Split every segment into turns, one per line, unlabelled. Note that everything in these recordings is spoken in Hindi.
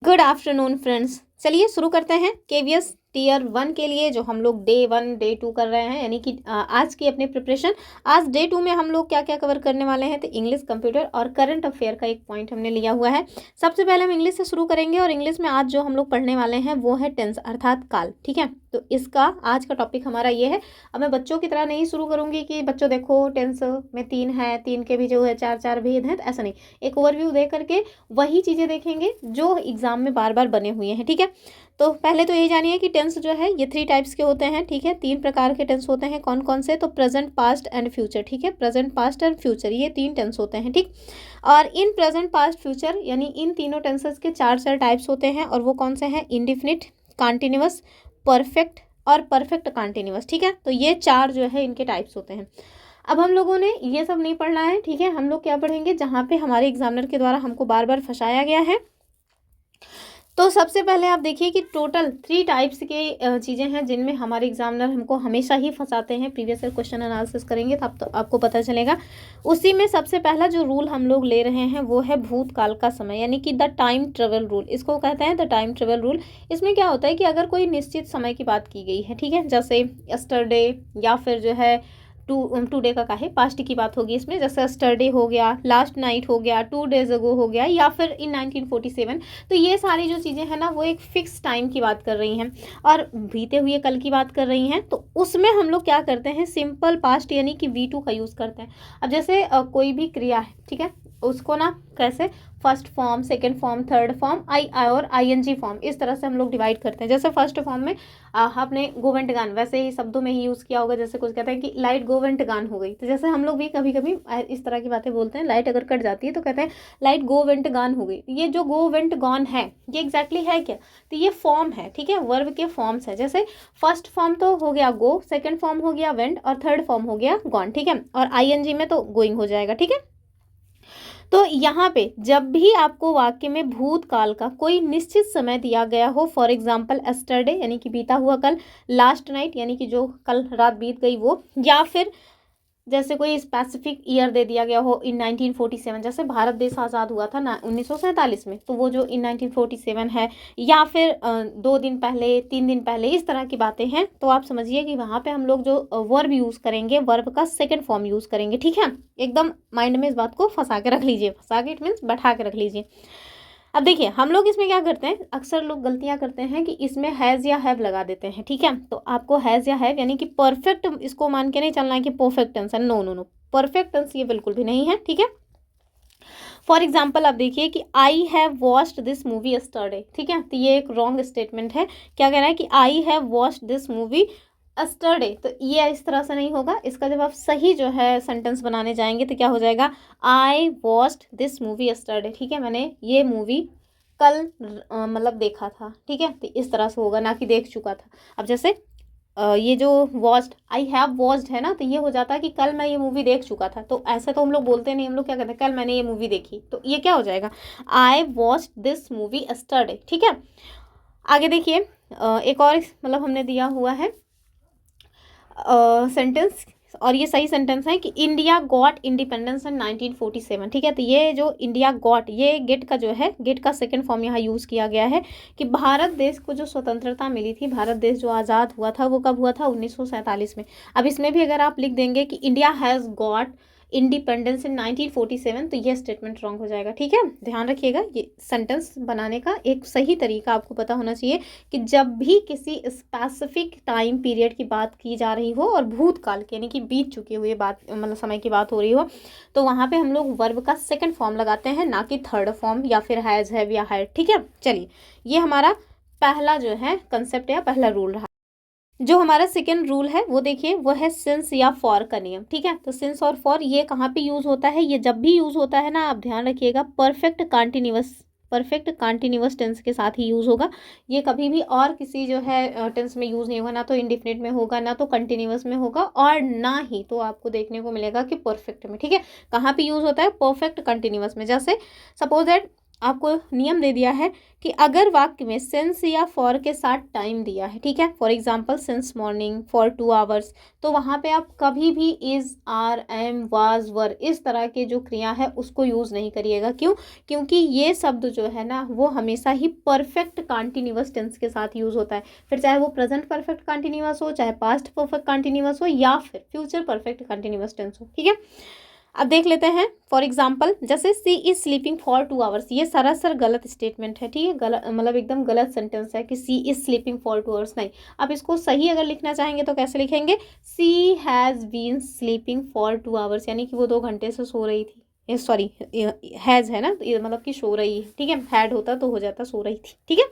Good afternoon friends. चलिए शुरू करते हैं केवीएस टीयर 1 के लिए जो हम लोग डे 1 डे 2 कर रहे हैं, यानी कि आज की अपनी प्रिपरेशन। आज डे 2 में हम लोग क्या क्या कवर करने वाले हैं, तो इंग्लिश, कंप्यूटर और करंट अफेयर का एक पॉइंट हमने लिया हुआ है। सबसे पहले हम इंग्लिश से शुरू करेंगे और इंग्लिश में आज जो हम लोग पढ़ने वाले हैं वो है टेंस अर्थात काल। ठीक है, तो इसका आज का टॉपिक हमारा ये है। अब मैं बच्चों की तरह नहीं शुरू करूंगी कि बच्चों देखो टेंस में 3 है, 3 के भी जो है 4 भेद हैं, तो ऐसा नहीं। एक ओवरव्यू दे करके वही चीज़ें देखेंगे जो एग्जाम में बार बार बने हुए हैं। ठीक है, तो पहले तो यही जानिए कि टेंस जो है ये 3 टाइप्स के होते हैं। ठीक है, 3 प्रकार के टेंस होते हैं। कौन कौन से? तो प्रेजेंट, पास्ट एंड फ्यूचर। ठीक है, प्रेजेंट, पास्ट एंड फ्यूचर, ये 3 टेंस होते हैं। ठीक, और इन प्रेजेंट, पास्ट, फ्यूचर यानी इन तीनों टेंसेस के 4 टाइप्स होते हैं, और वो कौन से हैं? इंडिफिनिट, कॉन्टिन्यूअस, परफेक्ट और परफेक्ट कॉन्टिन्यूअस। ठीक है, तो ये 4 जो है इनके टाइप्स होते हैं। अब हम लोगों ने ये सब नहीं पढ़ना है। ठीक है, हम लोग क्या पढ़ेंगे? जहाँ पे हमारे एग्जामिनर के द्वारा हमको बार बार फंसाया गया है। तो सबसे पहले आप देखिए कि टोटल 3 टाइप्स के चीज़ें हैं जिनमें हमारे एग्जामिनर हमको हमेशा ही फंसाते हैं। प्रीवियस ईयर क्वेश्चन एनालिसिस करेंगे तब तो आपको पता चलेगा। उसी में सबसे पहला जो रूल हम लोग ले रहे हैं वो है भूतकाल का समय, यानी कि द टाइम ट्रेवल रूल। इसको कहते हैं द टाइम ट्रेवल रूल। इसमें क्या होता है कि अगर कोई निश्चित समय की बात की गई है, ठीक है, जैसे यस्टरडे या फिर जो है टूडे का है पास्ट की बात होगी इसमें, जैसे यस्टरडे हो गया, लास्ट नाइट हो गया, 2 डेज अगो हो गया, या फिर इन 1947। तो ये सारी जो चीज़ें हैं ना वो एक फिक्स टाइम की बात कर रही हैं और बीते हुए कल की बात कर रही हैं। तो उसमें हम लोग क्या करते हैं? सिंपल पास्ट यानी कि V2 का यूज़ करते हैं। अब जैसे कोई भी क्रिया है, ठीक है, उसको ना कैसे first form, second form, third form, I और ING फॉर्म, इस तरह से हम लोग डिवाइड करते हैं। जैसे फर्स्ट फॉर्म में आपने गो वेंट गान वैसे ही शब्दों में ही यूज़ किया होगा। जैसे कुछ कहते हैं कि लाइट गो वेंट गान हो गई, तो जैसे हम लोग भी कभी कभी इस तरह की बातें बोलते हैं। लाइट अगर कट जाती है तो कहते हैं लाइट गो वेंट गान हो गई। ये जो गो वेंट गॉन है ये एग्जैक्टली है क्या? तो ये फॉर्म है। ठीक है, वर्ब के फॉर्म्स है। जैसे फर्स्ट फॉर्म तो हो गया गो, सेकेंड फॉर्म हो गया वेंट और थर्ड फॉर्म हो गया गॉन। ठीक है, और ING में तो गोइंग हो जाएगा। ठीक है, तो यहाँ पे जब भी आपको वाक्य में भूतकाल का कोई निश्चित समय दिया गया हो, फॉर एग्जाम्पल एस्टरडे यानी कि बीता हुआ कल, लास्ट नाइट यानी कि जो कल रात बीत गई वो, या फिर जैसे कोई स्पेसिफिक ईयर दे दिया गया हो इन 1947, जैसे भारत देश आज़ाद हुआ था ना 1947 में, तो वो जो इन 1947 है, या फिर 2 दिन पहले, 3 दिन पहले, इस तरह की बातें हैं, तो आप समझिए कि वहाँ पे हम लोग जो वर्ब यूज़ करेंगे, वर्ब का सेकंड फॉर्म यूज़ करेंगे। ठीक है, एकदम माइंड में इस बात को फंसा के रख लीजिए। फंसा के इट मीन्स बैठा के रख लीजिए। अब देखिए हम लोग इसमें क्या करते हैं, अक्सर लोग गलतियां करते हैं कि इसमें हैज़ या हैव लगा देते हैं। ठीक है, तो आपको हैज़ या हैव यानी कि परफेक्ट इसको मान के नहीं चलना है कि परफेक्ट टेंस है। No no no, perfect tense ये बिल्कुल भी नहीं है। ठीक है, फॉर एग्जाम्पल आप देखिए कि I have watched this movie yesterday. ठीक है, तो ये एक रॉन्ग स्टेटमेंट है। क्या कह रहा है कि I have watched this movie yesterday, तो ये इस तरह से नहीं होगा। इसका जब आप सही जो है सेंटेंस बनाने जाएंगे तो क्या हो जाएगा? I watched this movie yesterday. ठीक है, मैंने ये मूवी कल मतलब देखा था। ठीक है, तो इस तरह से होगा, ना कि देख चुका था। अब जैसे ये जो वॉच्ड, आई हैव वॉच्ड है ना, तो ये हो जाता है कि कल मैं ये मूवी देख चुका था। तो ऐसे तो हम लोग बोलते नहीं, हम लोग क्या कहते हैं? कल मैंने ये मूवी देखी। तो ये क्या हो जाएगा? I watched this movie yesterday. ठीक है, आगे देखिए एक और मतलब हमने दिया हुआ है सेंटेंस, और ये सही सेंटेंस है कि इंडिया गॉट इंडिपेंडेंस इन 1947। ठीक है, तो ये जो इंडिया गॉट, ये गेट का जो है, गेट का सेकंड फॉर्म यहाँ यूज़ किया गया है कि भारत देश को जो स्वतंत्रता मिली थी, भारत देश जो आज़ाद हुआ था, वो कब हुआ था? 1947 में। अब इसमें भी अगर आप लिख देंगे कि India has got independence in 1947, तो ये स्टेटमेंट रॉन्ग हो जाएगा। ठीक है, ध्यान रखिएगा, ये सेंटेंस बनाने का एक सही तरीका आपको पता होना चाहिए कि जब भी किसी स्पेसिफिक टाइम पीरियड की बात की जा रही हो और भूतकाल के यानी कि बीत चुके हुए बात मतलब समय की बात हो रही हो, तो वहाँ पे हम लोग वर्ब का सेकंड फॉर्म लगाते हैं, ना कि थर्ड फॉर्म या फिर हैज़, हैव या हैड। ठीक है, चलिए ये हमारा पहला जो है कंसेप्ट या पहला रूल रहा। जो हमारा सेकेंड रूल है वो देखिए, वो है सिंस या फॉर का नियम। ठीक है, तो सिंस और फॉर ये कहाँ पे यूज़ होता है? ये जब भी यूज़ होता है ना, आप ध्यान रखिएगा, perfect continuous, perfect continuous tense के साथ ही यूज़ होगा। ये कभी भी और किसी जो है टेंस में यूज़ नहीं होगा। ना तो इंडिफिनिट में होगा, ना तो कंटिन्यूअस में होगा, और ना ही तो आपको देखने को मिलेगा कि परफेक्ट में। ठीक है, कहाँ पे यूज़ होता है? परफेक्ट कंटिन्यूअस में। जैसे सपोज दैट आपको नियम दे दिया है कि अगर वाक्य में सिंस या फॉर के साथ टाइम दिया है, ठीक है, for example since morning, for 2 hours, तो वहाँ पे आप कभी भी इज, आर, एम, वाज, वर इस तरह के जो क्रिया है उसको यूज़ नहीं करिएगा। क्यों? क्योंकि ये शब्द जो है ना वो हमेशा ही परफेक्ट कंटिन्यूअस टेंस के साथ यूज़ होता है, फिर चाहे वो प्रेजेंट परफेक्ट कंटिन्यूअस हो, चाहे पास्ट परफेक्ट कंटिन्यूअस हो, या फिर फ्यूचर परफेक्ट कंटिन्यूअस टेंस हो, ठीक है। अब देख लेते हैं फॉर एग्जाम्पल, जैसे सी इज स्लीपिंग फॉर 2 आवर्स, ये सरासर गलत स्टेटमेंट है, ठीक है, गलत मतलब एकदम गलत सेंटेंस है कि सी इज स्लीपिंग फॉर 2 आवर्स, नहीं। अब इसको सही अगर लिखना चाहेंगे तो कैसे लिखेंगे, she has been sleeping for 2 hours, यानी कि वो 2 घंटे से सो रही थी, सॉरी हैज़ है ना, ये मतलब कि सो रही है, ठीक है, हैड होता तो हो जाता सो रही थी, ठीक है।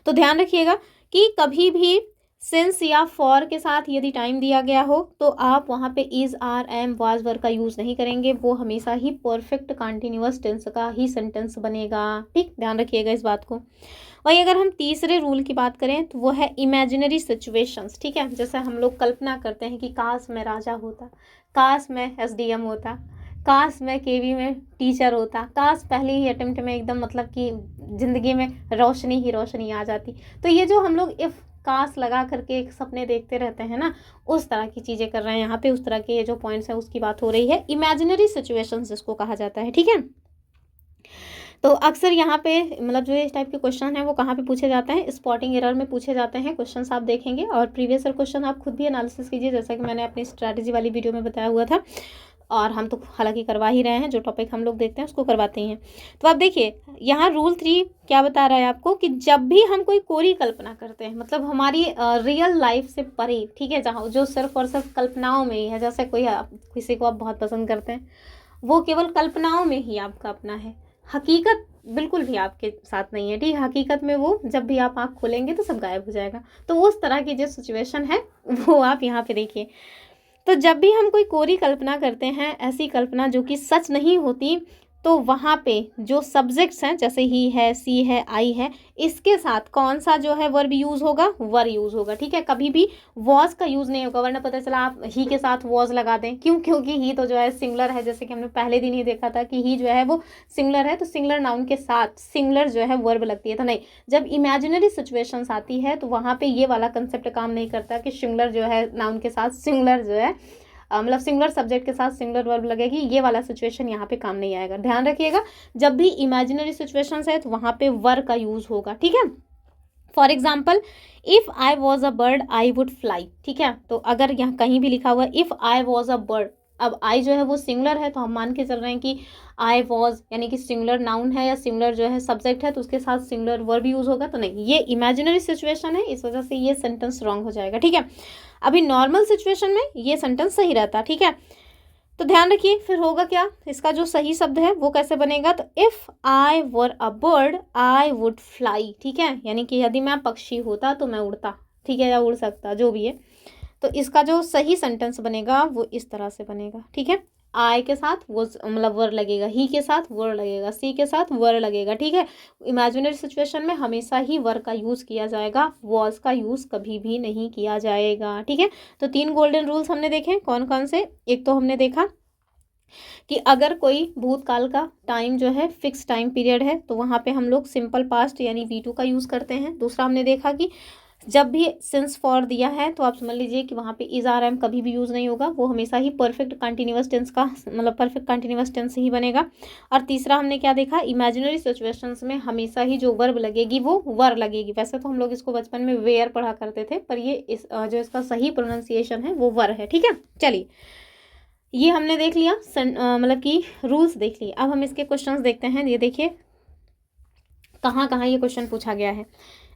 तो ध्यान रखिएगा कि कभी भी सिंस या फॉर के साथ यदि टाइम दिया गया हो तो आप वहाँ पे इज, आर, एम, वाज, वर का यूज़ नहीं करेंगे, वो हमेशा ही परफेक्ट कंटिन्यूअस टेंस का ही सेंटेंस बनेगा, ठीक, ध्यान रखिएगा इस बात को। वही अगर हम तीसरे रूल की बात करें तो वो है इमेजिनरी सिचुएशंस, ठीक है, जैसे हम लोग कल्पना करते हैं कि काश मैं राजा होता, काश मैं एसडीएम होता, काश मैं केवी में टीचर होता, काश पहले ही अटेम्प्ट में एकदम मतलब कि ज़िंदगी में रोशनी ही रोशनी आ जाती। तो ये जो हम लोग इफ़ काश लगा करके एक सपने देखते रहते हैं ना, उस तरह की चीज़ें कर रहे हैं यहाँ पे, उस तरह के ये जो पॉइंट्स हैं उसकी बात हो रही है, इमेजिनरी सिचुएशंस जिसको कहा जाता है, ठीक है। तो अक्सर यहाँ पे मतलब जो इस टाइप के क्वेश्चन हैं वो कहाँ पे पूछे जाते हैं, स्पॉटिंग एरर में पूछे जाते हैं क्वेश्चंस, आप देखेंगे और प्रीवियस ईयर क्वेश्चन आप खुद भी एनालिसिस कीजिए, जैसा कि मैंने अपनी स्ट्रैटेजी वाली वीडियो में बताया हुआ था, और हम तो हालांकि करवा ही रहे हैं, जो टॉपिक हम लोग देखते हैं उसको करवाते ही हैं। तो आप देखिए यहाँ रूल 3 क्या बता रहा है आपको कि जब भी हम कोई कोरी कल्पना करते हैं, मतलब हमारी रियल लाइफ से परे, ठीक है, जहाँ जो सिर्फ और सिर्फ कल्पनाओं में ही है, जैसे कोई किसी को आप बहुत पसंद करते हैं, वो केवल कल्पनाओं में ही आपका अपना है, हकीकत बिल्कुल भी आपके साथ नहीं है, ठीक, हकीकत में वो जब भी आप आँख खोलेंगे तो सब गायब हो जाएगा। तो उस तरह की जो सिचुएशन है वो आप यहाँ पे देखिए। तो जब भी हम कोई कोरी कल्पना करते हैं, ऐसी कल्पना जो कि सच नहीं होती, तो वहाँ पे जो सब्जेक्ट्स हैं, जैसे ही है, सी है, आई है, इसके साथ कौन सा जो है वर्ब यूज़ होगा, वर यूज़ होगा, ठीक है, कभी भी वॉज का यूज़ नहीं होगा, वरना पता चला आप ही के साथ वॉज लगा दें। क्यों? क्योंकि ही तो जो है सिंगुलर है, जैसे कि हमने पहले दिन ही देखा था कि ही जो है वो सिंगुलर है, तो सिंगुलर नाउन के साथ सिंगुलर जो है वर्ब लगती है। तो नहीं, जब इमेजिनरी सिचुएशंस आती है तो वहाँ पे ये वाला कंसेप्ट काम नहीं करता कि सिंगुलर जो है नाउन के साथ सिंगुलर जो है मतलब सिंगुलर सब्जेक्ट के साथ सिंगुलर वर्ब लगेगी, ये वाला सिचुएशन यहाँ पे काम नहीं आएगा। ध्यान रखिएगा, जब भी इमेजिनरी सिचुएशंस है तो वहाँ पे वर का यूज़ होगा, ठीक है। For example, if I was a bird I would fly, ठीक है, तो अगर यहाँ कहीं भी लिखा हुआ है if I was a bird, अब आई जो है वो सिंगुलर है, तो हम मान के चल रहे हैं कि आई वॉज यानी कि सिंगुलर नाउन है या सिंगुलर जो है सब्जेक्ट है, तो उसके साथ सिंगुलर वर्ब यूज़ होगा। तो नहीं, ये इमेजिनरी सिचुएशन है, इस वजह से ये सेंटेंस रॉन्ग हो जाएगा, ठीक है। अभी नॉर्मल सिचुएशन में ये सेंटेंस सही रहता, ठीक है। तो ध्यान रखिए फिर होगा क्या, इसका जो सही शब्द है वो कैसे बनेगा, तो if I were a bird I would fly, ठीक है, यानी कि यदि मैं पक्षी होता तो मैं उड़ता, ठीक है, या उड़ सकता, जो भी है। तो इसका जो सही सेंटेंस बनेगा वो इस तरह से बनेगा, ठीक है। आई के साथ वो मतलब वर लगेगा, ही के साथ वर लगेगा, सी के साथ वर लगेगा, ठीक है। इमेजिनरी सिचुएशन में हमेशा ही वर का यूज़ किया जाएगा, वॉज का यूज़ कभी भी नहीं किया जाएगा, ठीक है। तो 3 गोल्डन रूल्स हमने देखे, कौन कौन से, एक तो हमने देखा कि अगर कोई भूतकाल का टाइम जो है फिक्स टाइम पीरियड है तो वहाँ पे हम लोग सिंपल पास्ट यानी V2 का यूज़ करते हैं। दूसरा हमने देखा कि जब भी सिंस फॉर दिया है तो आप समझ लीजिए कि वहाँ पे इज, आर, एम कभी भी यूज़ नहीं होगा, वो हमेशा ही परफेक्ट कंटिन्यूअस टेंस का मतलब परफेक्ट कंटिन्यूअस टेंस ही बनेगा। और तीसरा हमने क्या देखा, इमेजिनरी सिचुएशंस में हमेशा ही जो वर्ब लगेगी वो वर लगेगी। वैसे तो हम लोग इसको बचपन में वेयर पढ़ा करते थे, पर ये जो इसका सही प्रोनाउंसिएशन है वो वर है, ठीक है। चलिए, ये हमने देख लिया मतलब कि रूल्स देख लिए। अब हम इसके क्वेश्चंस देखते हैं। ये देखिए कहाँ कहाँ ये क्वेश्चन पूछा गया है।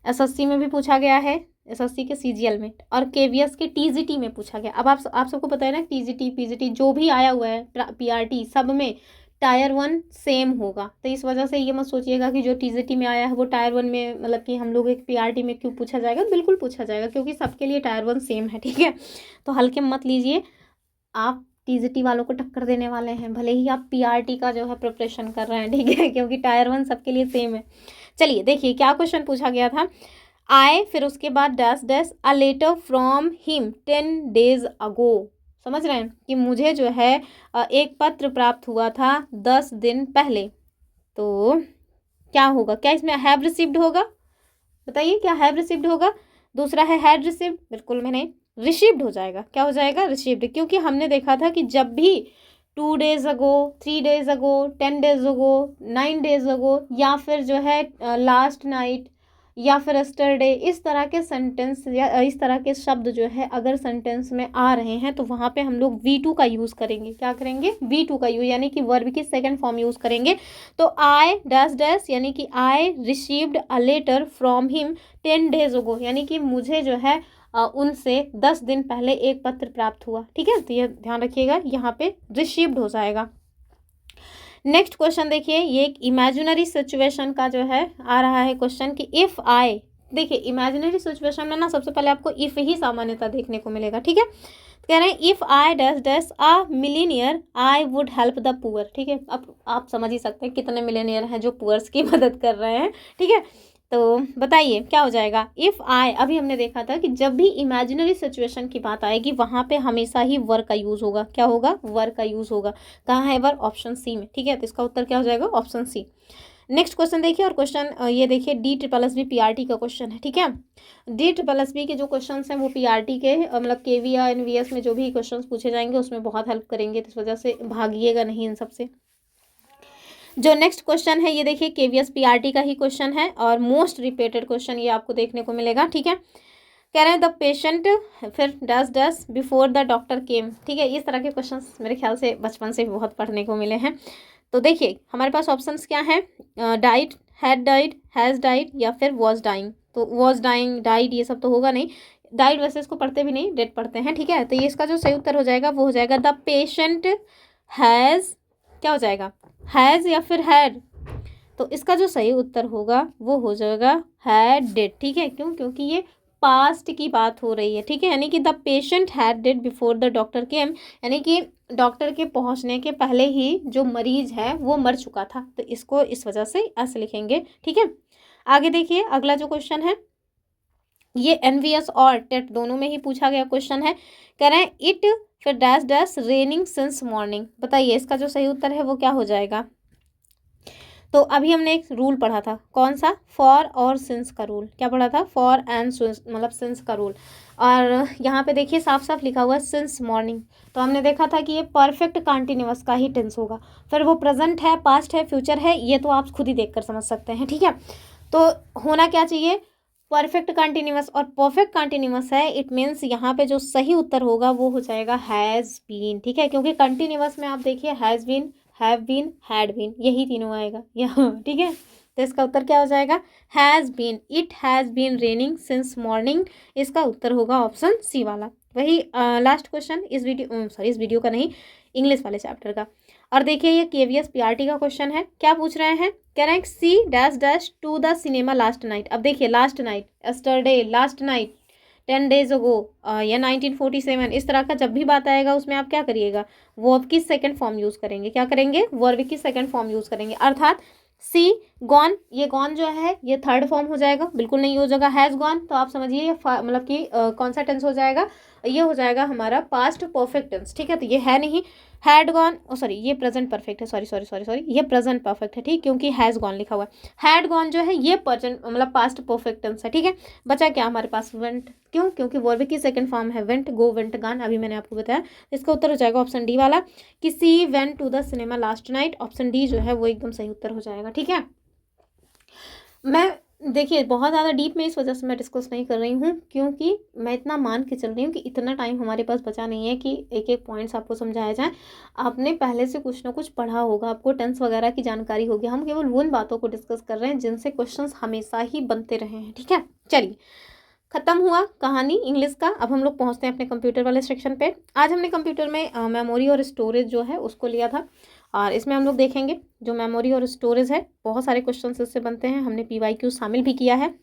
एसएससी में भी पूछा गया है, एसएससी के सीजीएल में, और केवीएस के टीजीटी में पूछा गया। अब आप सबको पता है ना, टीजीटी पीजीटी जो भी आया हुआ है, पीआरटी, सब में टायर 1 सेम होगा। तो इस वजह से ये मत सोचिएगा कि जो टीजीटी में आया है वो टायर 1 में मतलब कि हम लोग एक पीआरटी में क्यों पूछा जाएगा। बिल्कुल पूछा जाएगा, क्योंकि सबके लिए टायर 1 सेम है, ठीक है। तो हल्के मत लीजिए, आप टीजीटी वालों को टक्कर देने वाले हैं, भले ही आप पीआरटी का जो है प्रिपरेशन कर रहे हैं, ठीक है, क्योंकि टायर 1 सबके लिए सेम है। चलिए देखिए क्या क्वेश्चन पूछा गया था। आई, फिर उसके बाद dash dash, a letter from him 10 days अगो। समझ रहे हैं कि मुझे जो है एक पत्र प्राप्त हुआ था 10 दिन पहले। तो क्या होगा, क्या इसमें हैव रिसीव्ड होगा, बताइए क्या हैव रिसीव्ड होगा। दूसरा है हैड रिसीव्ड, बिल्कुल मैंने रिसीव्ड हो जाएगा, क्या हो जाएगा रिसीव्ड, क्योंकि हमने देखा था कि जब भी 2 days ago, 3 days ago, 10 days अगो, 9 डेज अगो, या फिर जो है लास्ट नाइट, या फिर यस्टरडे, इस तरह के सेंटेंस या इस तरह के शब्द जो है अगर सेंटेंस में आ रहे हैं तो वहाँ पे हम लोग V2 का यूज़ करेंगे। क्या करेंगे, V2 का यूज़, यानी कि वर्ब की सेकंड फॉर्म यूज़ करेंगे। तो आई डैश डैश, यानी कि I received a letter from him 10 days ago, यानी कि मुझे जो है उनसे 10 दिन पहले एक पत्र प्राप्त हुआ। ठीक है, तो ये ध्यान रखिएगा, यहाँ पे रिसीव्ड हो जाएगा। नेक्स्ट क्वेश्चन देखिए, ये एक इमेजिनरी सिचुएशन का जो है आ रहा है क्वेश्चन कि इफ़ आई, देखिए इमेजिनरी सिचुएशन में ना सबसे पहले आपको इफ़ ही सामान्यता देखने को मिलेगा। ठीक है, तो कह रहे हैं if I dash dash a millionaire I would help the poor. ठीक है, अब आप समझ ही सकते हैं कितने मिलीनियर हैं जो पुअर्स की मदद कर रहे हैं। ठीक है, तो बताइए क्या हो जाएगा। इफ़ आई, अभी हमने देखा था कि जब भी इमेजिनरी सिचुएशन की बात आएगी वहाँ पे हमेशा ही वर का यूज़ होगा। क्या होगा, वर का यूज़ होगा। कहाँ है वर, ऑप्शन सी में। ठीक है, तो इसका उत्तर क्या हो जाएगा, ऑप्शन सी। नेक्स्ट क्वेश्चन देखिए, और क्वेश्चन ये देखिए DSSB PRT का क्वेश्चन है। ठीक है, DSSB के जो क्वेश्चन हैं वो PRT के मतलब KV या NVS में जो भी क्वेश्चन पूछे जाएंगे उसमें बहुत हेल्प करेंगे, तो इस वजह से भागिएगा नहीं इन सबसे। जो नेक्स्ट क्वेश्चन है ये देखिए KVS PRT का ही क्वेश्चन है और मोस्ट रिपीटेड क्वेश्चन ये आपको देखने को मिलेगा। ठीक है, कह रहे हैं द पेशेंट फिर dash dash before the doctor केम। ठीक है, इस तरह के क्वेश्चंस मेरे ख्याल से बचपन से बहुत पढ़ने को मिले हैं। तो देखिए हमारे पास ऑप्शंस क्या हैं, died, had died, has died, या फिर वॉज डाइंग। तो वॉज डाइंग, डाइड ये सब तो होगा नहीं, डाइड वैसे इसको पढ़ते भी नहीं, डेड पढ़ते हैं। ठीक है, तो ये इसका जो सही उत्तर हो जाएगा वो हो जाएगा द पेशेंट हैज़, क्या हो जाएगा, हैज़ या फिर हैड। तो इसका जो सही उत्तर होगा वो हो जाएगा हैड डिड। ठीक है, क्यों, क्योंकि ये पास्ट की बात हो रही है। ठीक है, यानी कि the patient had did before the doctor केम, यानी कि डॉक्टर के पहुंचने के पहले ही जो मरीज है वो मर चुका था, तो इसको इस वजह से ऐसे लिखेंगे। ठीक है, आगे देखिए अगला जो क्वेश्चन है ये NVS और टेट दोनों में ही पूछा गया क्वेश्चन है। कह रहे हैं इट फिर dash dash raining since morning. बताइए इसका जो सही उत्तर है वो क्या हो जाएगा। तो अभी हमने एक रूल पढ़ा था, कौन सा, फॉर और सिंस का रूल। क्या पढ़ा था, फॉर एंड सिंस, मतलब सिंस का रूल। और यहाँ पे देखिए साफ साफ लिखा हुआ है सिंस मॉर्निंग। तो हमने देखा था कि ये परफेक्ट कंटिन्यूअस का ही टेंस होगा। फिर वो प्रेजेंट है, पास्ट है, फ्यूचर है, ये तो आप खुद ही देख कर समझ सकते हैं। ठीक है, तो होना क्या चाहिए, परफेक्ट कंटिन्यूअस और परफेक्ट कंटिन्यूअस है, इट मीन्स यहाँ पे जो सही उत्तर होगा वो हो जाएगा हैज़ बीन। ठीक है, क्योंकि कंटिन्यूअस में आप देखिए has been, have been, had been, यही तीनों आएगा यहाँ। ठीक है, तो इसका उत्तर क्या हो जाएगा, has been, it has been raining since morning. इसका उत्तर होगा ऑप्शन सी वाला। वही लास्ट क्वेश्चन इस वीडियो का नहीं, इंग्लिश वाले चैप्टर का। और देखिए ये KVS PRT का क्वेश्चन है। क्या पूछ रहे हैं, कह रहे हैं she dash dash to the cinema last night. अब देखिए last night, yesterday, last night, 10 days ago या 1947, इस तरह का जब भी बात आएगा उसमें आप क्या करिएगा, वर्ब की सेकंड फॉर्म यूज़ करेंगे। क्या करेंगे, वर्ब की सेकंड फॉर्म यूज़ करेंगे। अर्थात सी गॉन, ये गॉन जो है ये थर्ड फॉर्म हो जाएगा, बिल्कुल नहीं हो जाएगा हैज़ गॉन। तो आप समझिए ये मतलब कि कौन सा टेंस हो जाएगा, ये हो जाएगा हमारा पास्ट परफेक्ट टेंस। ठीक है, तो ये है नहीं, हैड गॉन, सॉरी ये प्रेजेंट परफेक्ट है, सॉरी ये प्रेजेंट परफेक्ट है। ठीक, क्योंकि हैज़ गॉन लिखा हुआ है। हैड गॉन जो है ये प्रेजेंट मतलब पास्ट परफेक्ट टेंस है। ठीक है, बचा क्या हमारे पास, वेंट। क्यों, क्योंकि वर्ब की सेकंड फॉर्म है वेंट, गो, वेंट, गॉन, अभी मैंने आपको बताया। इसका उत्तर हो जाएगा ऑप्शन डी वाला कि she went to the cinema last night. Option D जो है वो एकदम सही उत्तर हो जाएगा। ठीक है, मैं देखिए बहुत ज़्यादा डीप में इस वजह से मैं डिस्कस नहीं कर रही हूँ, क्योंकि मैं इतना मान के चल रही हूँ कि इतना टाइम हमारे पास बचा नहीं है कि एक एक पॉइंट्स आपको समझाया जाए। आपने पहले से कुछ ना कुछ पढ़ा होगा, आपको टेंस वगैरह की जानकारी होगी। हम केवल उन बातों को डिस्कस कर रहे हैं जिनसे क्वेश्चंस हमेशा ही बनते रहे हैं। ठीक है, चलिए खत्म हुआ कहानी इंग्लिश का। अब हम लोग पहुँचते हैं अपने कंप्यूटर वाले सेक्शन पे। आज हमने कंप्यूटर में मेमोरी और स्टोरेज जो है उसको लिया था, और इसमें हम लोग देखेंगे जो मेमोरी और स्टोरेज है बहुत सारे क्वेश्चन इससे बनते हैं। हमने PYQ शामिल भी किया है।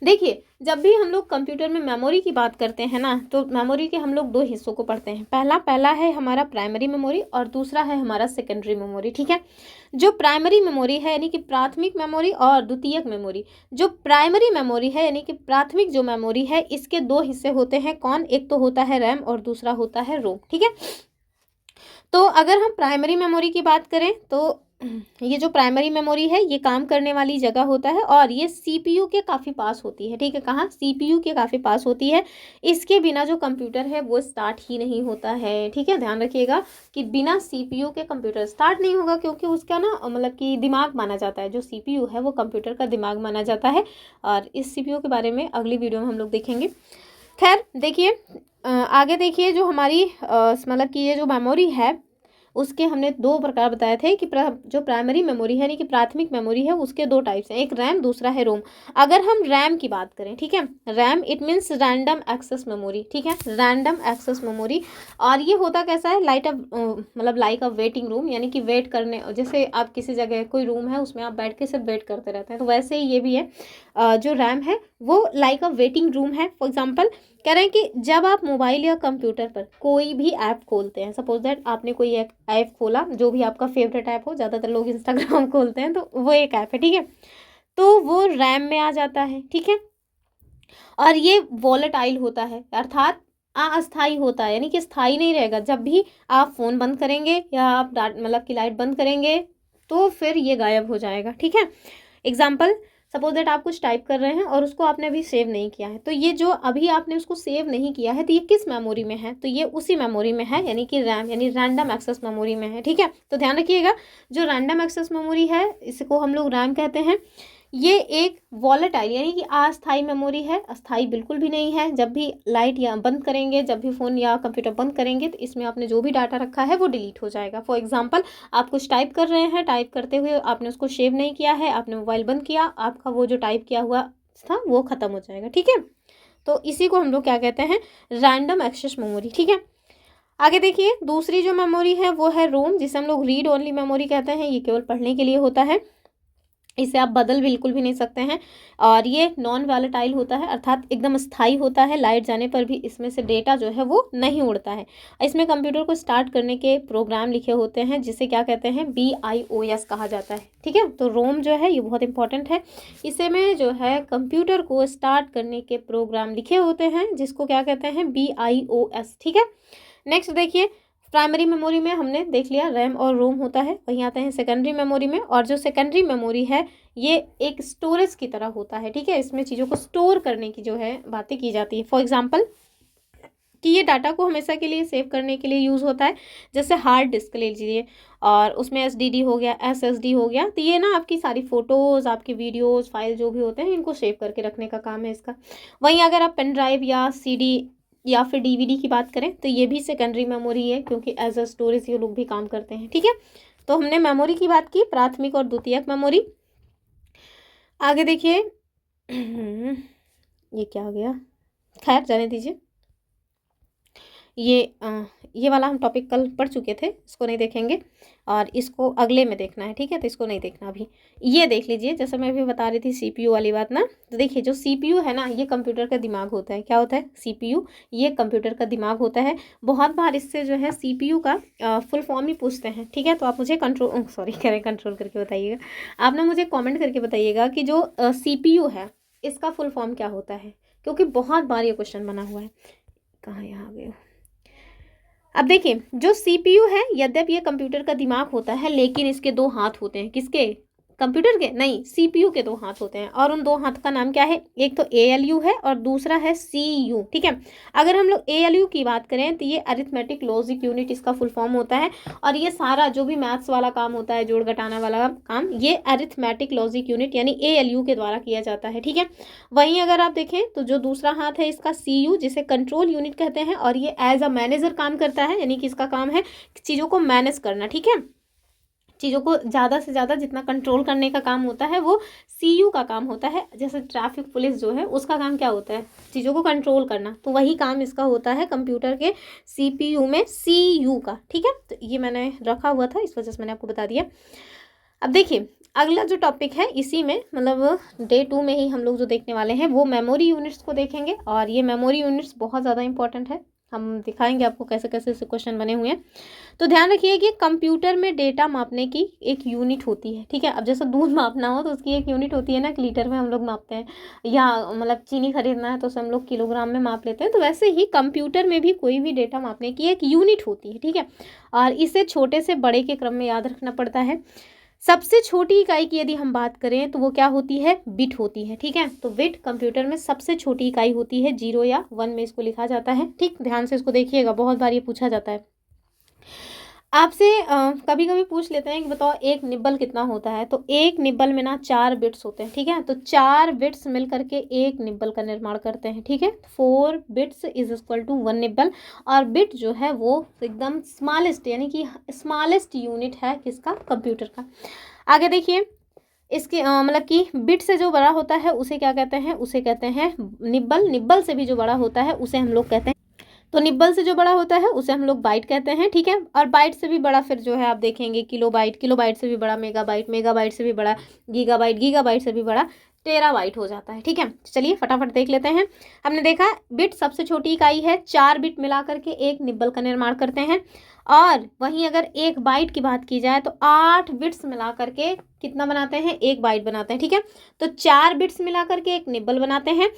देखिए जब भी हम लोग कंप्यूटर में मेमोरी की बात करते हैं ना, तो मेमोरी के हम लोग दो हिस्सों को पढ़ते हैं। पहला है हमारा प्राइमरी मेमोरी और दूसरा है हमारा सेकेंडरी मेमोरी। ठीक है, जो प्राइमरी मेमोरी है यानी कि प्राथमिक मेमोरी और द्वितीयक मेमोरी। जो प्राइमरी मेमोरी है यानी कि प्राथमिक जो मेमोरी है, इसके दो हिस्से होते हैं। कौन, एक तो होता है रैम और दूसरा होता है रोम। ठीक है, तो अगर हम प्राइमरी मेमोरी की बात करें तो ये जो प्राइमरी मेमोरी है ये काम करने वाली जगह होता है और ये सीपीयू के काफ़ी पास होती है। ठीक है, कहाँ? सीपीयू के काफ़ी पास होती है। इसके बिना जो कंप्यूटर है वो स्टार्ट ही नहीं होता है। ठीक है, ध्यान रखिएगा कि बिना सीपीयू के कंप्यूटर स्टार्ट नहीं होगा, क्योंकि उसका ना मतलब कि दिमाग माना जाता है। जो सीपीयू है वो कंप्यूटर का दिमाग माना जाता है और इस सीपीयू के बारे में अगली वीडियो में हम लोग देखेंगे। खैर देखिए, आगे देखिए, जो हमारी मतलब कि ये जो मेमोरी है उसके हमने दो प्रकार बताए थे कि जो प्राइमरी मेमोरी है यानी कि प्राथमिक मेमोरी है उसके दो टाइप्स हैं, एक रैम दूसरा है रोम। अगर हम रैम की बात करें, ठीक है, RAM it means random access memory. ठीक है, रैंडम एक्सेस मेमोरी। और ये होता कैसा है, मतलब लाइक अ वेटिंग रूम, यानी कि वेट करने, जैसे आप किसी जगह कोई रूम है उसमें आप बैठ के सिर्फ वेट करते रहते हैं, तो वैसे ही ये भी है। जो रैम है वो लाइक अ वेटिंग रूम है। फॉर एग्जाम्पल कह रहे हैं कि जब आप मोबाइल या कंप्यूटर पर कोई भी ऐप खोलते हैं, सपोज दैट आपने कोई एक ऐप खोला, जो भी आपका फेवरेट ऐप हो, ज़्यादातर लोग इंस्टाग्राम खोलते हैं तो वो एक ऐप है, ठीक है, तो वो रैम में आ जाता है। ठीक है, और ये वॉलेटाइल होता है, अर्थात अस्थाई होता है, यानी कि स्थाई नहीं रहेगा। जब भी आप फ़ोन बंद करेंगे या आप मतलब कि लाइट बंद करेंगे तो फिर ये गायब हो जाएगा। ठीक है, एग्जाम्पल, सपोज दैट आप कुछ टाइप कर रहे हैं और उसको आपने अभी सेव नहीं किया है, तो ये जो अभी आपने उसको सेव नहीं किया है तो ये किस मेमोरी में है, तो ये उसी मेमोरी में है, यानी कि रैम यानी रैंडम एक्सेस मेमोरी में है। ठीक है, तो ध्यान रखिएगा, जो रैंडम एक्सेस मेमोरी है इसको हम लोग रैम कहते हैं। ये एक वॉलेटाइल यानी कि अस्थाई मेमोरी है, अस्थाई बिल्कुल भी नहीं है। जब भी लाइट या बंद करेंगे, जब भी फ़ोन या कंप्यूटर बंद करेंगे तो इसमें आपने जो भी डाटा रखा है वो डिलीट हो जाएगा। फॉर एग्जांपल, आप कुछ टाइप कर रहे हैं, टाइप करते हुए आपने उसको सेव नहीं किया है, आपने मोबाइल बंद किया, आपका वो जो टाइप किया हुआ था वो ख़त्म हो जाएगा। ठीक है, तो इसी को हम लोग क्या कहते हैं, रैंडम एक्सेस मेमोरी। ठीक है, आगे देखिए, दूसरी जो मेमोरी है वो है रोम, जिसे हम लोग रीड ओनली मेमोरी कहते हैं। ये केवल पढ़ने के लिए होता है, इसे आप बदल बिल्कुल भी नहीं सकते हैं। और ये नॉन वॉलेटाइल होता है, अर्थात एकदम स्थायी होता है, लाइट जाने पर भी इसमें से डेटा जो है वो नहीं उड़ता है। इसमें कंप्यूटर को स्टार्ट करने के प्रोग्राम लिखे होते हैं, जिसे क्या कहते हैं, BIOS कहा जाता है। ठीक है, तो रोम जो है ये बहुत इंपॉर्टेंट है। इसे में जो है कंप्यूटर को स्टार्ट करने के प्रोग्राम लिखे होते हैं, जिसको क्या कहते हैं, BIOS। ठीक है, नेक्स्ट देखिए, प्राइमरी मेमोरी में हमने देख लिया रैम और रोम होता है। वहीं आते हैं सेकेंडरी मेमोरी में, और जो सेकेंडरी मेमोरी है ये एक स्टोरेज की तरह होता है। ठीक है, इसमें चीज़ों को स्टोर करने की जो है बातें की जाती है। फॉर एग्जांपल, कि ये डाटा को हमेशा के लिए सेव करने के लिए यूज़ होता है। जैसे हार्ड डिस्क ले लीजिए और उसमें SDD हो गया, SSD हो गया, तो ये ना आपकी सारी फ़ोटोज़, आपकी वीडियोज़, फाइल जो भी होते हैं इनको सेव करके रखने का काम है इसका। वहीं अगर आप पेन ड्राइव या CD या फिर DVD की बात करें तो ये भी सेकेंडरी मेमोरी है, क्योंकि एज अ स्टोरेज ये लोग भी काम करते हैं। ठीक है, तो हमने मेमोरी की बात की, प्राथमिक और द्वितीयक मेमोरी। आगे देखिए, ये क्या हो गया, खैर जाने दीजिए। ये वाला हम टॉपिक कल पढ़ चुके थे, इसको नहीं देखेंगे और इसको अगले में देखना है। ठीक है, तो इसको नहीं देखना अभी। ये देख लीजिए, जैसे मैं अभी बता रही थी CPU वाली बात ना, तो देखिए जो CPU है ना, ये कंप्यूटर का दिमाग होता है। क्या होता है, CPU, ये कंप्यूटर का दिमाग होता है। बहुत बार इससे जो है CPU का फुल फॉर्म ही पूछते हैं। ठीक है, तो आप मुझे कंट्रोल करके बताइएगा। आप ना मुझे कॉमेंट करके बताइएगा कि जो CPU है इसका फुल फॉर्म क्या होता है, क्योंकि बहुत बार ये क्वेश्चन बना हुआ है। कहाँ यहाँ आ गए। अब देखिए, जो CPU है, यद्यपि ये कंप्यूटर का दिमाग होता है, लेकिन इसके दो हाथ होते हैं। किसके, कंप्यूटर के नहीं, CPU के दो हाथ होते हैं, और उन दो हाथ का नाम क्या है, एक तो ALU है और दूसरा है CU। ठीक है, अगर हम लोग ALU की बात करें तो ये अरिथमेटिक लॉजिक यूनिट इसका फुल फॉर्म होता है, और ये सारा जो भी मैथ्स वाला काम होता है, जोड़ घटाना वाला काम, ये अरिथमेटिक लॉजिक यूनिट यानी ALU के द्वारा किया जाता है। ठीक है, वहीं अगर आप देखें तो जो दूसरा हाथ है इसका CU, जिसे कंट्रोल यूनिट कहते हैं, और ये एज अ मैनेजर काम करता है, यानी कि इसका काम है चीज़ों को मैनेज करना। ठीक है, चीज़ों को ज़्यादा से ज़्यादा जितना कंट्रोल करने का काम होता है वो CU का काम होता है। जैसे ट्रैफिक पुलिस जो है उसका काम क्या होता है, चीज़ों को कंट्रोल करना, तो वही काम इसका होता है कंप्यूटर के CPU में, CU का। ठीक है, तो ये मैंने रखा हुआ था, इस वजह से मैंने आपको बता दिया। अब देखिए, अगला जो टॉपिक है इसी में, मतलब Day 2 में ही हम लोग जो देखने वाले हैं वो मेमोरी यूनिट्स को देखेंगे, और ये मेमोरी यूनिट्स बहुत ज़्यादा इंपॉर्टेंट है। हम दिखाएंगे आपको कैसे कैसे से क्वेश्चन बने हुए हैं। तो ध्यान रखिए कि कंप्यूटर में डेटा मापने की एक यूनिट होती है। ठीक है, अब जैसे दूध मापना हो तो उसकी एक यूनिट होती है ना, लीटर में हम लोग मापते हैं, या मतलब चीनी खरीदना है तो उसे हम लोग किलोग्राम में माप लेते हैं। तो वैसे ही कंप्यूटर में भी कोई भी डेटा मापने की एक यूनिट होती है। ठीक है, और इसे छोटे से बड़े के क्रम में याद रखना पड़ता है। सबसे छोटी इकाई की यदि हम बात करें तो वो क्या होती है, बिट होती है। ठीक है, तो बिट कंप्यूटर में सबसे छोटी इकाई होती है, 0 या 1 में इसको लिखा जाता है। ठीक, ध्यान से इसको देखिएगा, बहुत बार ये पूछा जाता है आपसे। कभी कभी पूछ लेते हैं कि बताओ एक निब्बल कितना होता है, तो एक निब्बल में ना 4 बिट्स होते हैं। ठीक है, तो 4 बिट्स मिल करके एक निब्बल का निर्माण करते हैं। ठीक है, 4 bits is equal to 1 nibble. और बिट जो है वो एकदम स्मॉलेस्ट यानी कि स्मॉलेस्ट यूनिट है किसका, कंप्यूटर का। आगे देखिए, इसके मतलब कि बिट से जो बड़ा होता है उसे क्या कहते हैं, उसे कहते हैं निब्बल। निब्बल से भी जो बड़ा होता है उसे हम लोग कहते हैं, तो निब्बल से जो बड़ा होता है उसे हम लोग बाइट कहते हैं। ठीक है, और बाइट से भी बड़ा फिर जो है आप देखेंगे किलोबाइट, किलोबाइट से भी बड़ा मेगाबाइट, मेगाबाइट से भी बड़ा गीगाबाइट, गीगाबाइट से भी बड़ा टेराबाइट हो जाता है। ठीक है, चलिए फटाफट देख लेते हैं। हमने देखा बिट सबसे छोटी इकाई है, 4 बिट मिला करके एक निब्बल का निर्माण करते हैं। और वहीं अगर एक बाइट की बात की जाए तो 8 बिट्स मिला करके कितना बनाते हैं, एक बाइट बनाते हैं। ठीक है, तो 4 बिट्स मिला करके एक निब्बल बनाते हैं,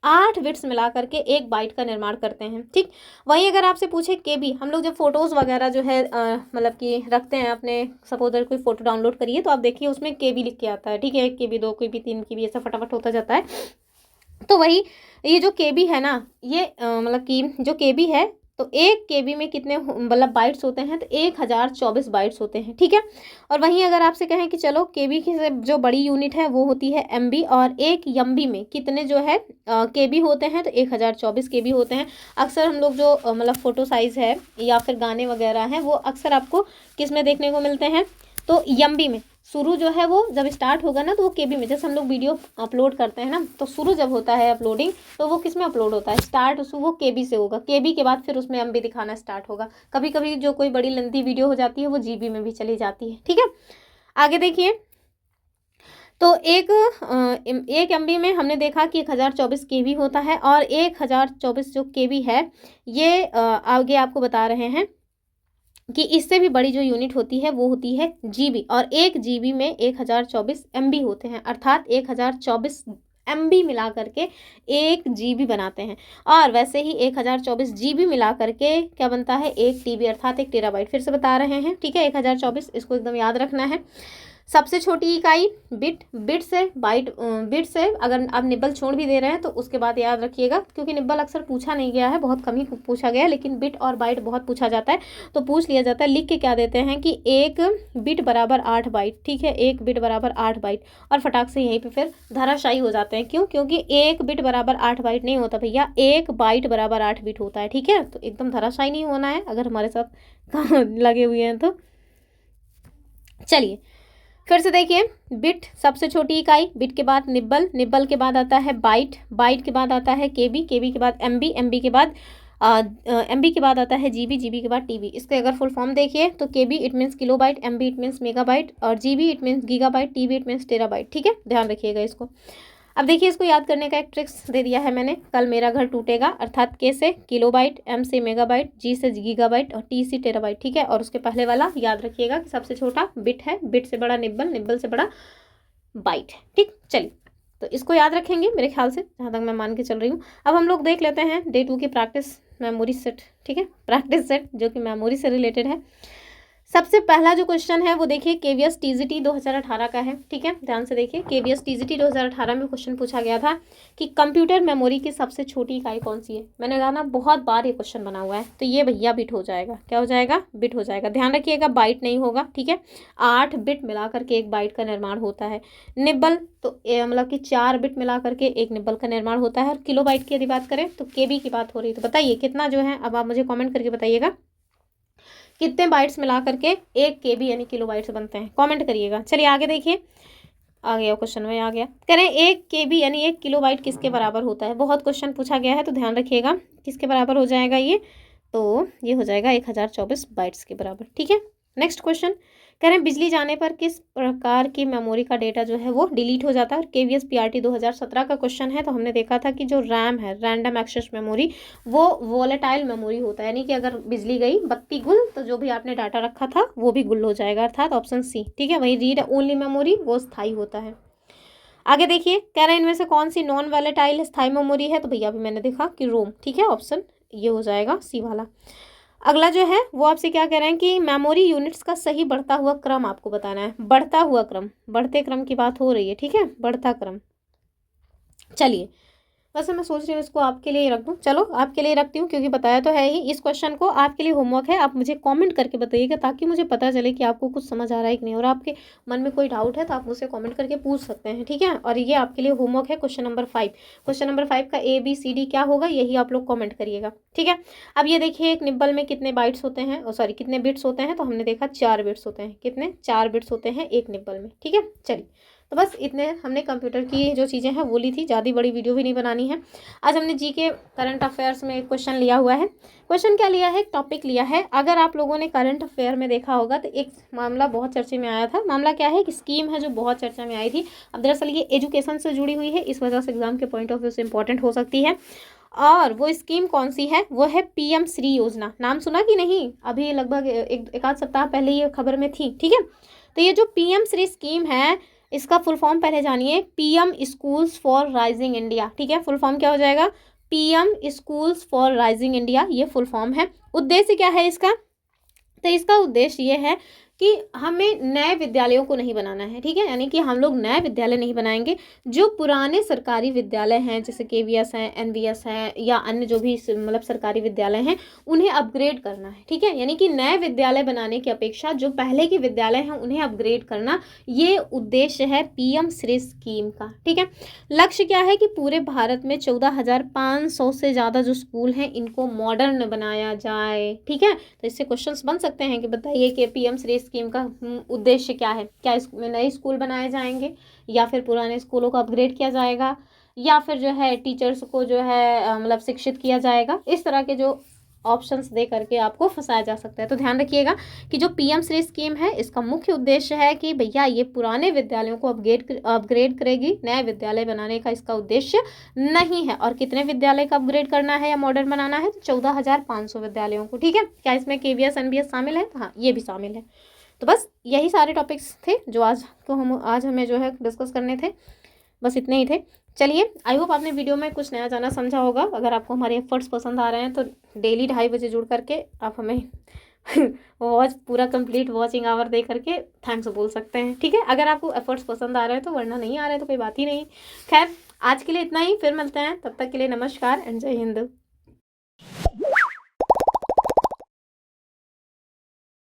8 बिट्स मिला करके एक बाइट का निर्माण करते हैं। ठीक, वहीं अगर आपसे पूछे केबी, हम लोग जब फोटोज़ वगैरह जो है मतलब कि रखते हैं अपने, सपोज कोई फोटो डाउनलोड करिए तो आप देखिए उसमें केबी लिख के आता है। ठीक है, 1 केबी 2 केबी 3 केबी ऐसा फटाफट होता जाता है। तो वही ये जो केबी है ना, ये मतलब कि जो केबी है, तो 1 केबी में कितने मतलब बाइट्स होते हैं, तो 1024 बाइट्स होते हैं। ठीक है, और वहीं अगर आपसे कहें कि चलो केबी की जो बड़ी यूनिट है वो होती है एमबी, और 1 एमबी में कितने जो है केबी होते हैं, तो 1024 केबी होते हैं। अक्सर हम लोग जो मतलब फ़ोटो साइज़ है या फिर गाने वगैरह हैं वो अक्सर आपको किस में देखने को मिलते हैं, तो एमबी में। शुरू जो है वो जब स्टार्ट होगा ना तो वो केबी में, जैसे हम लोग वीडियो अपलोड करते हैं ना, तो शुरू जब होता है अपलोडिंग तो वो किस में अपलोड होता है, स्टार्ट वो केबी से होगा। केबी के बाद फिर उसमें एमबी दिखाना स्टार्ट होगा। कभी कभी जो कोई बड़ी लंबी वीडियो हो जाती है वो जीबी में भी चली जाती है। ठीक है, आगे देखिए, तो एक एमबी में हमने देखा कि 1024 केबी होता है, और 1024 जो केबी है ये आगे आपको बता रहे हैं कि इससे भी बड़ी जो यूनिट होती है वो होती है जीबी, और 1 जीबी में 1024 एमबी होते हैं, अर्थात 1024 एमबी मिला करके 1 जीबी बनाते हैं। और वैसे ही 1024 जीबी मिला करके क्या बनता है, 1 टीबी अर्थात 1 टेराबाइट। फिर से बता रहे हैं, ठीक है, 1024 इसको एकदम याद रखना है। सबसे छोटी इकाई बिट, बिट से बाइट, बिट से अगर आप निब्बल छोड़ भी दे रहे हैं तो उसके बाद याद रखिएगा, क्योंकि निब्बल अक्सर पूछा नहीं गया है, बहुत कम ही पूछा गया है, लेकिन बिट और बाइट बहुत पूछा जाता है तो पूछ लिया जाता है। लिख के क्या देते हैं कि 1 बिट बराबर 8 बाइट। ठीक है, 1 बिट बराबर 8 बाइट, और फटाक से यहीं पर फिर धराशायी हो जाते हैं। क्यों, क्योंकि 1 बिट बराबर 8 बाइट नहीं होता भैया, 1 बाइट बराबर 8 बिट होता है। ठीक है, तो एकदम धराशायी नहीं होना है अगर हमारे साथ लगे हुए हैं तो। चलिए फिर से देखिए, बिट सबसे छोटी इकाई, बिट के बाद निब्बल, निब्बल के बाद आता है बाइट, बाइट के बाद आता है केबी, केबी के बाद एमबी, एमबी के बाद एमबी के बाद आता है जीबी, जीबी के बाद टीबी। इसके अगर फुल फॉर्म देखिए तो KB it means kilobyte, MB it means megabyte, और GB it means gigabyte, TB it means terabyte. ठीक है, ध्यान रखिएगा इसको। अब देखिए, इसको याद करने का एक ट्रिक्स दे दिया है मैंने, कल मेरा घर टूटेगा, अर्थात के से किलोबाइट, एम से मेगाबाइट, जी से गीगाबाइट, और टी से टेराबाइट। ठीक है, और उसके पहले वाला याद रखिएगा कि सबसे छोटा बिट है, बिट से बड़ा निब्बल, निब्बल से बड़ा बाइट है। ठीक, चलिए तो इसको याद रखेंगे मेरे ख्याल से, जहाँ तक मैं मान के चल रही हूँ। अब हम लोग देख लेते हैं डे 2 की प्रैक्टिस मेमोरी सेट। ठीक है, प्रैक्टिस सेट जो कि मेमोरी से रिलेटेड है। सबसे पहला जो क्वेश्चन है वो देखिए केवीएस टीजीटी 2018 का है। ठीक है, ध्यान से देखिए, केवीएस टीजीटी 2018 में क्वेश्चन पूछा गया था कि कंप्यूटर मेमोरी की सबसे छोटी इकाई कौन सी है। मैंने कहा ना बहुत बार ये क्वेश्चन बना हुआ है, तो ये भैया बिट हो जाएगा। क्या हो जाएगा, बिट हो जाएगा। ध्यान रखिएगा, बाइट नहीं होगा। ठीक है, 8 बिट मिला करके एक बाइट का निर्माण होता है। निब्बल तो मतलब कि 4 बिट मिला करके एक निब्बल का निर्माण होता है। और किलो बाइट की यदि बात करें तो केबी की बात हो रही है, तो बताइए कितना जो है, अब आप मुझे कॉमेंट करके बताइएगा कितने बाइट्स मिला करके 1 केबी यानी किलो बाइट्स बनते हैं, कमेंट करिएगा। चलिए आगे देखिए, आ गया क्वेश्चन में, आ गया। कह रहे हैं 1 केबी यानी 1 किलो बाइट किसके बराबर होता है। बहुत क्वेश्चन पूछा गया है तो ध्यान रखिएगा किसके बराबर हो जाएगा ये, तो ये हो जाएगा 1024 बाइट्स के बराबर। ठीक है, नेक्स्ट क्वेश्चन कह रहे हैं बिजली जाने पर किस प्रकार की मेमोरी का डेटा जो है वो डिलीट हो जाता है। और केवीएस पीआरटी 2017 का क्वेश्चन है। तो हमने देखा था कि जो रैम है, रैंडम एक्सेस मेमोरी, वो वोलेटाइल मेमोरी होता है, यानी कि अगर बिजली गई, बत्ती गुल, तो जो भी आपने डाटा रखा था वो भी गुल हो जाएगा, अर्थात ऑप्शन सी। ठीक है, वही रीड ओनली मेमोरी वो स्थायी होता है। आगे देखिए, कह रहे हैं इनमें से कौन सी नॉन वोलेटाइल स्थायी मेमोरी है, तो भैया भी मैंने देखा कि रोम। ठीक है, ऑप्शन ये हो जाएगा सी वाला। अगला जो है वो आपसे क्या कह रहे हैं कि मेमोरी यूनिट्स का सही बढ़ता हुआ क्रम आपको बताना है। बढ़ता हुआ क्रम, बढ़ते क्रम की बात हो रही है, ठीक है, बढ़ता क्रम। चलिए, वैसे मैं सोच रही हूँ इसको आपके लिए रख दूँ, चलो आपके लिए रखती हूँ, क्योंकि बताया तो है ही। इस क्वेश्चन को आपके लिए होमवर्क है, आप मुझे कमेंट करके बताइएगा, ताकि मुझे पता चले कि आपको कुछ समझ आ रहा है कि नहीं। और आपके मन में कोई डाउट है तो आप मुझसे कमेंट करके पूछ सकते हैं, ठीक है। और ये आपके लिए होमवर्क है, क्वेश्चन नंबर 5। क्वेश्चन नंबर 5 का ABCD क्या होगा, यही आप लोग कॉमेंट करिएगा, ठीक है। अब ये देखिए, एक निब्बल में कितने बाइट्स होते हैं, सॉरी कितने बिट्स होते हैं, तो हमने देखा 4 बिट्स होते हैं। कितने? 4 बिट्स होते हैं एक निब्बल में, ठीक है। चलिए, तो बस इतने हमने कंप्यूटर की जो चीज़ें हैं वो ली थी, ज़्यादा बड़ी वीडियो भी नहीं बनानी है। आज हमने जीके करंट अफेयर्स में एक क्वेश्चन लिया हुआ है। क्वेश्चन क्या लिया है, एक टॉपिक लिया है। अगर आप लोगों ने करंट अफेयर में देखा होगा तो एक मामला बहुत चर्चे में आया था। मामला क्या है, एक स्कीम है जो बहुत चर्चा में आई थी। अब दरअसल ये एजुकेशन से जुड़ी हुई है, इस वजह से एग्जाम के पॉइंट ऑफ व्यू से इंपॉर्टेंट हो सकती है। और वो स्कीम कौन सी है, वो है PM श्री योजना। नाम सुना कि नहीं? अभी लगभग एक आध सप्ताह पहले ये खबर में थी, ठीक है। तो ये जो PM श्री स्कीम है, इसका फुल फॉर्म पहले जानिए, PM schools for rising India, ठीक है। फुल फॉर्म क्या हो जाएगा, PM schools for rising India, ये फुल फॉर्म है। उद्देश्य क्या है इसका, तो इसका उद्देश्य ये है कि हमें नए विद्यालयों को नहीं बनाना है, ठीक है। यानी कि हम लोग नए विद्यालय नहीं बनाएंगे, जो पुराने सरकारी विद्यालय हैं, जैसे KVS हैं, NVS हैं, या अन्य जो भी मतलब सरकारी विद्यालय हैं, उन्हें अपग्रेड करना है, ठीक है। यानी कि नए विद्यालय बनाने की अपेक्षा जो पहले के विद्यालय हैं उन्हें अपग्रेड करना, ये उद्देश्य है PM श्री स्कीम का, ठीक है। लक्ष्य क्या है कि पूरे भारत में 14,500 से ज़्यादा जो स्कूल हैं इनको मॉडर्न बनाया जाए, ठीक है। तो इससे क्वेश्चंस बन सकते हैं कि बताइए कि PM श्री स्कीम का उद्देश्य क्या है। क्या इसमें नए स्कूल बनाए जाएंगे, या फिर पुराने स्कूलों को अपग्रेड किया जाएगा, या फिर जो है टीचर्स को जो है मतलब शिक्षित किया जाएगा। इस तरह के जो ऑप्शंस दे करके आपको फंसाया जा सकता है। तो ध्यान रखिएगा कि जो PM श्री स्कीम है, इसका मुख्य उद्देश्य है कि भैया ये पुराने विद्यालयों को अपग्रेड करेगी, नए विद्यालय बनाने का इसका उद्देश्य नहीं है। और कितने विद्यालय का अपग्रेड करना है या मॉडर्न बनाना है, तो 14,500 विद्यालयों को, ठीक है। क्या इसमें KVS NVS शामिल है? हाँ, ये भी शामिल है। तो बस यही सारे टॉपिक्स थे जो आज हमें जो है डिस्कस करने थे, बस इतने ही थे। चलिए, आई होप आपने वीडियो में कुछ नया जाना समझा होगा। अगर आपको हमारे एफर्ट्स पसंद आ रहे हैं तो डेली 2:30 बजे जुड़ करके आप हमें पूरा कंप्लीट वॉचिंग आवर दे करके थैंक्स बोल सकते हैं, ठीक है। अगर आपको एफर्ट्स पसंद आ रहे हैं तो, वरना नहीं आ रहे तो कोई बात ही नहीं। खैर, आज के लिए इतना ही, फिर मिलते हैं, तब तक के लिए नमस्कार एंड जय हिंद।